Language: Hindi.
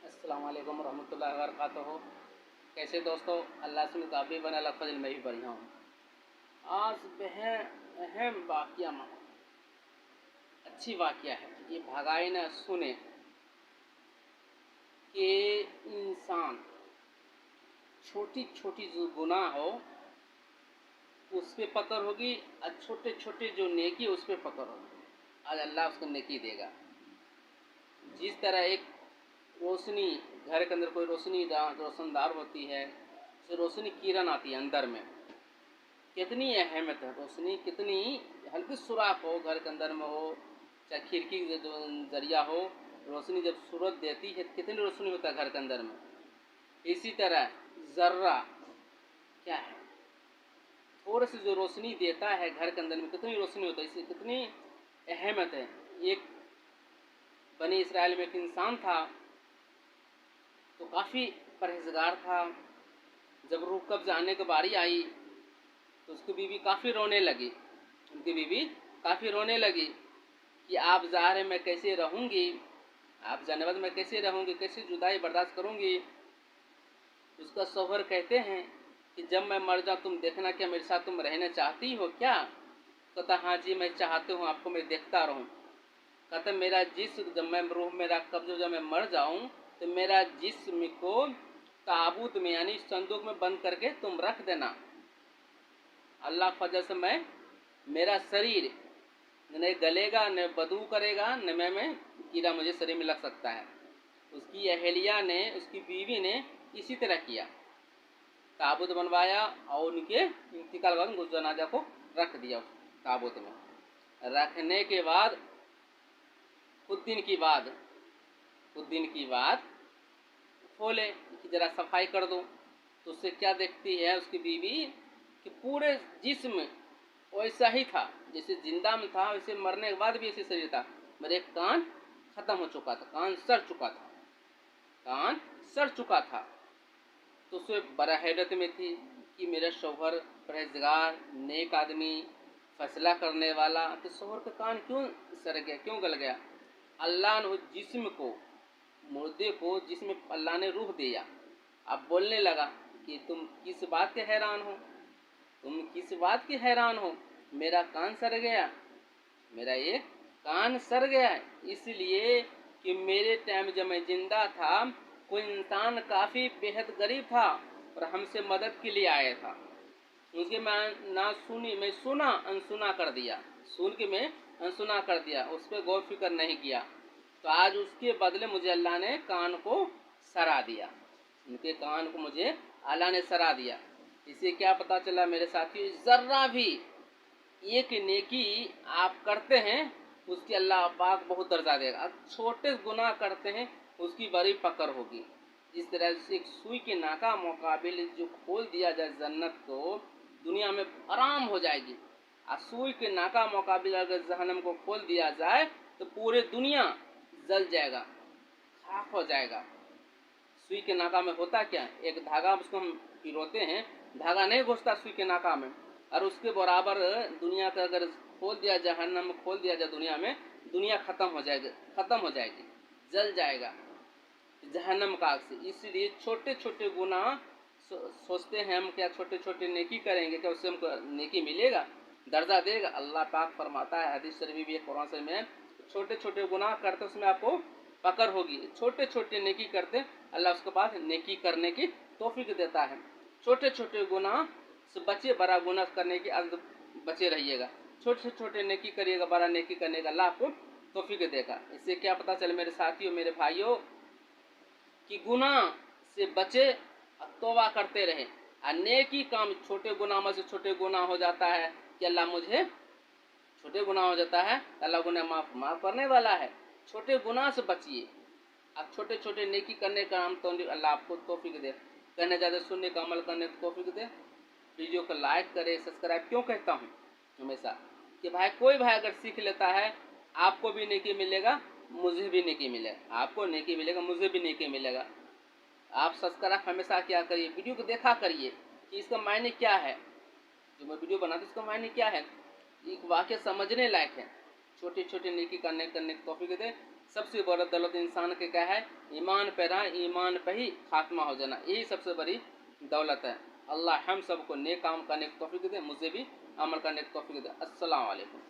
अस्सलाम वालेकुम रहमतुल्लाहि व बरकातुहू। कैसे दोस्तों, अल्लाह से काफ़ी बन अल्लाह फजल मैं भी बढ़िया हूँ। आज वह अहम वाक़या अच्छी वाक़या है ये भगाई न सुने कि इंसान छोटी छोटी जो गुनाह हो उस पर पकड़ होगी और छोटे छोटे जो नेकी उस पर पकड़ होगी। आज अल्लाह उसको नेकी देगा। जिस तरह एक रोशनी, घर के अंदर कोई रोशनी रोशनदार होती है, उसे रोशनी किरण आती है अंदर में, कितनी अहमियत है रोशनी, कितनी हल्की सुराख हो घर के अंदर में हो चाहे खिड़की जरिया हो, रोशनी जब सूरज देती है कितनी रोशनी होता है घर के अंदर में। इसी तरह जर्रा क्या है, थोड़ी सी जो रोशनी देता है घर के अंदर में कितनी रोशनी होता है, इससे कितनी अहमियत है। एक बनी इसराइल में एक इंसान था तो काफ़ी परहेजगार था। जब रूह कब्ज आने की बारी आई तो उसकी बीवी काफ़ी रोने लगी। उनकी बीवी काफ़ी रोने लगी कि आप जा रहे, मैं कैसे रहूँगी, आप जाने बाद मैं कैसे रहूँगी, कैसे जुदाई बर्दाश्त करूँगी। उसका शौहर कहते हैं कि जब मैं मर जाऊँ तुम देखना क्या मेरे साथ तुम रहना चाहती हो क्या। कहता हाँ जी मैं चाहती हूँ, आपको मैं देखता रहूँ। कहता मेरा जिस्म जब मैं रूह मेरा कब्ज जब मैं मर जाऊँ तो मेरा जिस्म को ताबूत में यानी संदूक में बंद करके तुम रख देना। अल्लाह फजल से मैं मेरा शरीर न गलेगा न बदबू करेगा न मैं कीड़ा मुझे शरीर में लग सकता है। उसकी अहलिया ने, उसकी बीवी ने इसी तरह किया, ताबूत बनवाया और उनके इंतकाल के बाद जनाजा को रख दिया उस ताबूत में। रखने के बाद कुछ दिन की बाद खोले कि जरा सफाई कर दो, तो उससे क्या देखती है उसकी बीवी कि पूरे जिस्म वैसा ही था जैसे जिंदा में था, वैसे मरने के बाद भी ऐसे शरीर था। मेरे कान खत्म हो चुका था, कान सड़ चुका था। तो उसे बड़ा हैरत में थी कि मेरा शौहर परहेजगार नेक आदमी फैसला करने वाला, तो शौहर का कान क्यों सड़ गया, क्यों गल गया। अल्लाह ने जिस्म को, मुर्दे को जिसमें अल्लाह ने रूह दिया। अब बोलने लगा कि तुम किस बात के हैरान हो, तुम किस बात की हैरान हो, मेरा कान सड़ गया, मेरा ये कान सड़ गया इसलिए कि मेरे टाइम जब मैं जिंदा था कोई इंसान काफ़ी बेहद गरीब था और हमसे मदद के लिए आया था। उसके मैं ना सुनी, मैं सुना अनसुना कर दिया, सुन के मैं अनसुना कर दिया, उस पर गौर फिक्र नहीं किया। तो आज उसके बदले मुझे अल्लाह ने कान को सरा दिया, उनके कान को मुझे अल्लाह ने सरा दिया। इससे क्या पता चला मेरे साथियों, जर्रा भी एक नेकी आप करते हैं उसकी अल्लाह पाक बहुत दर्जा देगा। आप छोटे गुनाह करते हैं उसकी बड़ी पकड़ होगी। इस तरह से एक सुई के नाका मुकाबिल जो खोल दिया जाए जन्नत को, दुनिया में आराम हो जाएगी। और सुई के नाका मुकाबिल अगर जहन्नम को खोल दिया जाए तो पूरे दुनिया जल जाएगा, खाक हो जाएगा। सुई के नाका में होता क्या, एक धागा उसको हम पिरोते हैं, धागा नहीं घुसता सुई के नाका में, और उसके बराबर दुनिया का अगर खोल दिया जहन्नम खोल दिया जाए दुनिया में, दुनिया खत्म हो जाएगी, जल जाएगा जहन्नम का आग से। इसलिए छोटे छोटे गुनाह सोचते हैं हम क्या छोटे छोटे नेकी करेंगे क्या उससे हमको नेकी मिलेगा, दर्जा देगा। अल्लाह पाक फरमाता है हदीस शरीफ भी कुरान शरीफ में, छोटे छोटे गुनाह करते उसमें आपको पकड़ होगी, छोटे छोटे नेकी करते अल्लाह उसके पास नेकी करने की तौफीक देता है। छोटे छोटे गुनाह से बचे, बड़ा गुनाह करने की आदत बचे रहिएगा। छोटे छोटे नेकी करिएगा, बड़ा नेकी करने का अल्लाह आपको तौफीक देगा। इससे क्या पता चले मेरे साथियों, मेरे भाइयों, कि गुनाह से बचे और तौबा करते रहे। और नेकी काम छोटे गुनाह में से छोटे गुनाह हो जाता है कि अल्लाह मुझे छोटे गुनाह हो जाता है, अल्लाह गुनाह माफ़ करने वाला है। छोटे गुनाह से बचिए, अब छोटे छोटे नेकी करने का हम तो अल्लाह आपको तौफीक दे, कहने ज़्यादा सुनने का अमल करने को तौफीक दे। वीडियो को लाइक करें, सब्सक्राइब क्यों कहता हूँ हमेशा कि भाई कोई भाई अगर सीख लेता है आपको भी नेकी मिलेगा, मुझे भी नेकी मिलेगा, आपको नेकी मिलेगा, मुझे भी नेकी मिलेगा। आप सब्सक्राइब हमेशा क्या करिए, वीडियो को देखा करिए कि इसका मायने क्या है, जो मैं वीडियो बनाता हूँ इसका मायने क्या है, एक वाक्य समझने लायक है। छोटे छोटे नेकी करने की तौफीक दे। सबसे बड़ा दौलत इंसान के क्या है? ईमान पे रहा, ईमान पे ही खात्मा हो जाना, यही सबसे बड़ी दौलत है। अल्लाह हम सबको नेक काम करने की तौफीक दे, मुझे भी अमल करने की तौफीक दे। अस्सलाम वालेकुम।